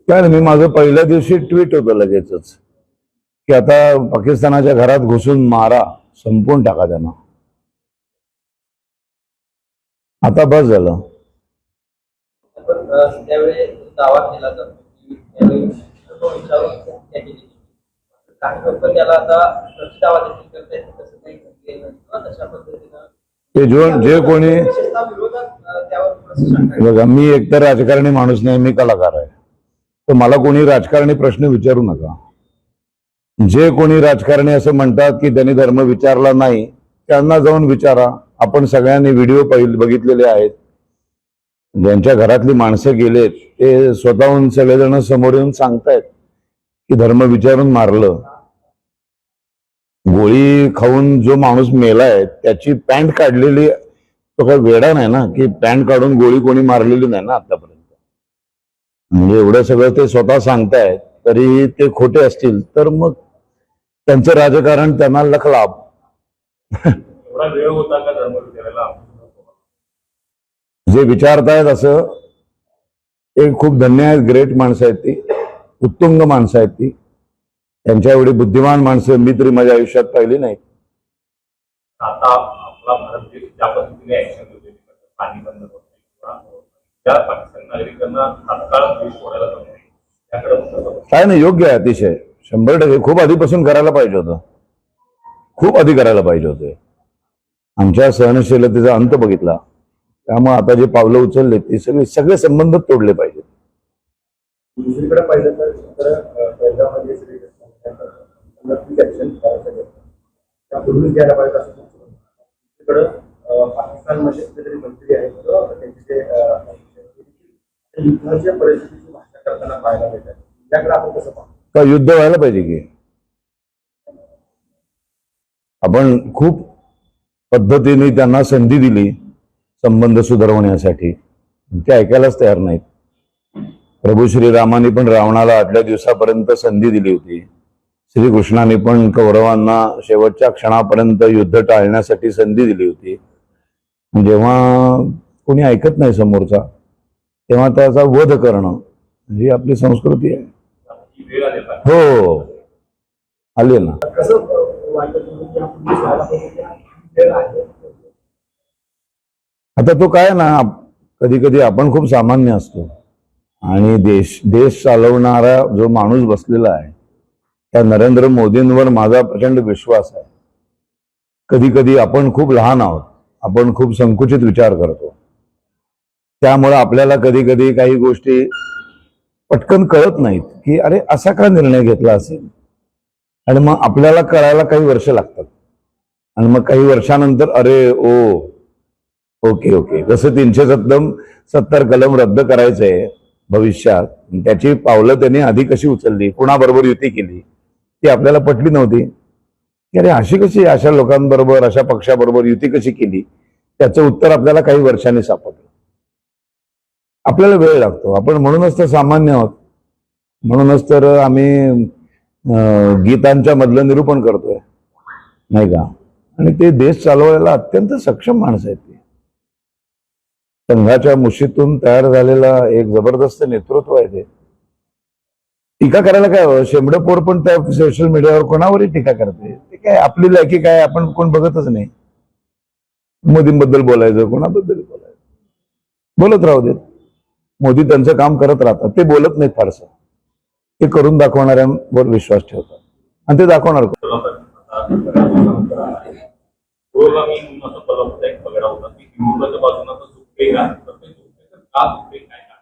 काय नाही, मी माझं पहिल्या दिवशी ट्विट होतं लगेचच की आता पाकिस्तानाच्या घरात घुसून मारा, संपवून टाका त्यांना, आता बस झालं. त्यावेळी दावा केला जातो की त्यावेळी काही लोक त्याला आता दावा देखील करतायत, तसं काही तशा पद्धतीनं ते जे कोणी बघा, मी एकतर राजकारणी माणूस नाही, मी कलाकार आहे, तर मला कोणी राजकारणी प्रश्न विचारू नका. जे कोणी राजकारणी असं म्हणतात की त्यांनी धर्म विचारला नाही, त्यांना जाऊन विचारा. आपण सगळ्यांनी व्हिडिओ बघितलेले आहेत. ज्यांच्या घरातली माणसं गेलेत ते स्वतःहून सगळेजण समोर येऊन सांगतायत की धर्म विचारून मारलं. गोळी खाऊन जो माणूस मेलाय त्याची पॅन्ट काढलेली, तो काही वेडा नाही ना की पॅन्ट काढून गोळी कोणी मारलेली नाही ना आतापर्यंत. म्हणजे एवढं सगळं ते स्वतः सांगतायत, तरी ते खोटे असतील तर मग त्यांचं राजकारण त्यांना लखलाभ. वेळ होता का धर्म विचारायला? जे विचारतायत असं ते खूप धन्य आहेत, ग्रेट माणसं आहेत, ती उत्तुंग माणसं आहेत. ती त्यांच्या एवढी बुद्धिमान माणसं मी तरी माझ्या आयुष्यात पाहिली नाही. आता आपला भारत देश ज्या पद्धतीने ऍक्शन घेतोय, पाणी बंद होत नाही, त्या पाकिस्तान नागरिकांना तात्काळ देश सोडायला जमत नाही, त्याकडे काय नाही, योग्य आहे अतिशय, 100%. खूप आधीपासून करायला पाहिजे होतं, खूप आधी करायला पाहिजे होते. आमच्या सहनशीलतेचा अंत बघितला, त्यामुळे आता जे पावलं उचलले ते सगळे संबंध तोडले पाहिजेत. दुसरीकडे पाहिलं तर त्यापूर्वी घ्यायला पाहिजे असं दुसरीकडे पाकिस्तानमध्ये तरी मंत्री आहेत त्यांचे युद्धाच्या परिस्थितीची भाषा करताना पाहायला मिळतात. त्याकडे आपण कसं पाहतो? का युद्ध व्हायला पाहिजे की? आपण खूप पद्धतीने त्यांना संधी दिली संबंध सुधारवण्यासाठी, ते ऐकायलाच तयार नाहीत. प्रभू श्रीरामाने पण रावणाला 8 दिवसापर्यंत संधी दिली होती. श्रीकृष्णाने पण कौरवांना शेवटच्या क्षणापर्यंत युद्ध टाळण्यासाठी संधी दिली होती. जेव्हा कोणी ऐकत नाही समोरचा, तेव्हा त्याचा वध करणं ही आपली संस्कृती आहे. हो, आली ना. आता तो काय ना, कधी कधी आपण खूप सामान्य असतो आणि देश चालवणारा जो माणूस बसलेला आहे त्या नरेंद्र मोदींवर माझा प्रचंड विश्वास आहे. कधी कधी आपण खूप लहान आहोत, आपण खूप संकुचित विचार करतो, त्यामुळे आपल्याला कधी कधी काही गोष्टी पटकन कळत नाहीत की अरे असा का निर्णय घेतला असेल, आणि मग आपल्याला कळायला काही वर्ष लागतात. आणि मग काही वर्षानंतर अरे ओके जसं 370 कलम रद्द करायचंय भविष्यात, त्याची पावलं त्यांनी आधी कशी उचलली, कुणाबरोबर युती केली ती आपल्याला पटली नव्हती. की अरे अशी कशी अशा लोकांबरोबर, अशा पक्षाबरोबर युती कशी केली, त्याचं उत्तर आपल्याला काही वर्षांनी सापडलं. आपल्याला वेळ लागतो, आपण म्हणूनच तर सामान्य आहोत, म्हणूनच तर आम्ही गीतांच्या मधलं निरूपण करतोय, नाही का. आणि ते देश चालवायला अत्यंत सक्षम माणसं आहेत. ते संघाच्या मुशीतून तयार झालेला एक जबरदस्त नेतृत्व आहे. ते टीका करायला काय, शेंबडपोर पण त्या सोशल मीडियावर कोणावरही टीका करते, ते काय आपली लायकी काय आपण कोण बघतच नाही. मोदींबद्दल बोलायचं, कोणाबद्दल बोलायचं, बोलत राहू देत. मोदी त्यांचं काम करत राहतात, ते बोलत नाहीत फारसं, ते करून दाखवणाऱ्यांवर विश्वास ठेवतात आणि ते दाखवणार.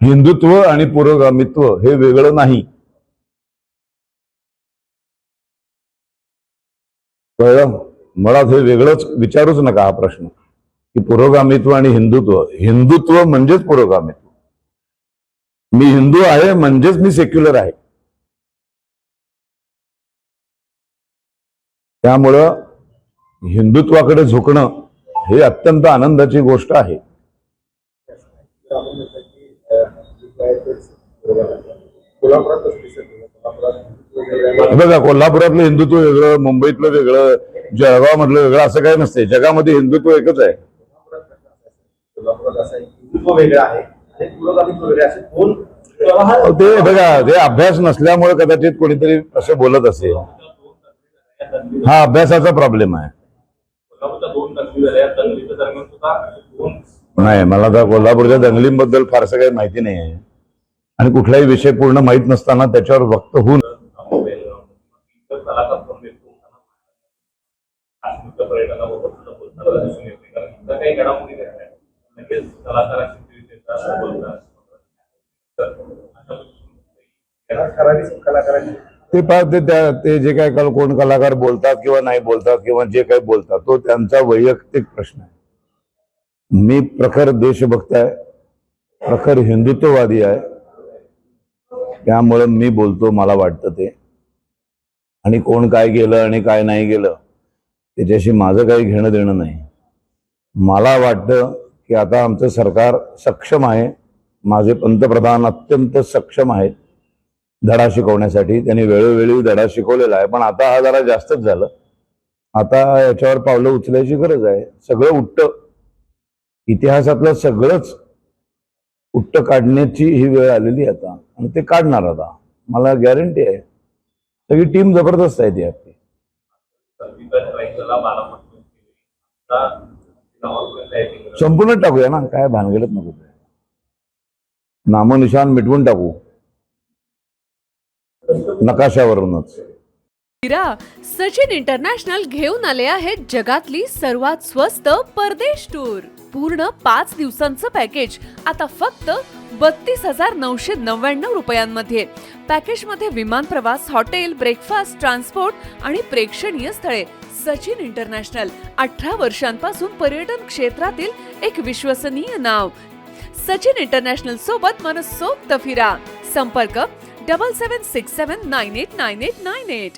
हिंदुत्व आणि पुरोगामित्व हे वेगळं नाही. कळलं? मुळात हे वेगळंच विचारूच नका हा प्रश्न की पुरोगामित्व आणि हिंदुत्व म्हणजेच पुरोगामित्व. मी हिंदू आहे म्हणजेच मी सेक्युलर आहे. त्यामुळं हिंदुत्वाकडे झुकणं हे अत्यंत आनंदाची गोष्ट आहे. बघा, कोल्हापुरातलं हिंदुत्व वेगळं, मुंबईतलं वेगळं, जळगाव मधलं वेगळं असं काही नसते. जगामध्ये हिंदुत्व एकच आहे. कोल्हापुरात असं हिंदुत्व वेगळं आहे आणि पुरोगामी वगैरे असे दोन प्रवाह ते बघा, ते अभ्यास नसल्यामुळे कदाचित कोणीतरी असं बोलत असेल. हा अभ्यासाचा प्रॉब्लेम आहे. कोल्हापूरच्या 2 दंगली झाल्या, दंगलीच्या दरम्यान सुद्धा 2 नाही, मला तर कोल्हापूरच्या दंगलींबद्दल फारसं काही माहिती नाही आहे आणि कुठलाही विषय पूर्ण माहीत नसताना त्याच्यावर वक्त होऊन कलाकार पण भेटतो काश्मीरच्या पर्यटनाबाबत सुद्धा बोलताना दिसून येते, कारण इथं काही घडामोडी घडल्या लगेच कलाकारांची बोलतात ठराविक कलाकारांनी ते ते जे काय कोण कलाकार बोलतात किंवा नाही बोलतात किंवा जे काही बोलतात तो त्यांचा वैयक्तिक प्रश्न आहे. मी प्रखर देशभक्त आहे, प्रखर हिंदुत्ववादी आहे, त्यामुळं मी बोलतो मला वाटतं ते. आणि कोण काय केलं आणि काय नाही केलं त्याच्याशी माझं काही घेणं देणं नाही. मला वाटतं की आता आमचं सरकार सक्षम आहे, माझे पंतप्रधान अत्यंत सक्षम आहेत धडा शिकवण्यासाठी. त्यांनी वेळोवेळी धडा शिकवलेला आहे, पण आता हा जरा जास्तच झालं. आता याच्यावर पावलं उचलायची गरज आहे. सगळं उट्ट, इतिहासातलं सगळंच उट्ट काढण्याची ही वेळ आलेली आहे आता, आणि ते काढणार आता, मला गॅरंटी आहे. सगळी टीम जबरदस्त आहे ती आपली. संपूर्ण टाकूया ना, काय भानगडत नको, नामनिशान मिटवून टाकू नकाशावरूनच. सचिन इंटरनॅशनल घेऊन आले आहेत जगातली सर्वात स्वस्त परदेश टूर. पूर्ण 5 दिवसांचं पॅकेज आता फक्त 32,999 रुपयांमध्ये. पॅकेजमध्ये विमान प्रवास, हॉटेल, ब्रेकफास्ट, ट्रान्सपोर्ट आणि प्रेक्षणीय स्थळे. सचिन इंटरनॅशनल 18 वर्षांपासून पर्यटन क्षेत्रातील एक विश्वसनीय नाव. सचिन इंटरनॅशनल सोबत मनसोक्त फिरा. संपर्क 7767989898.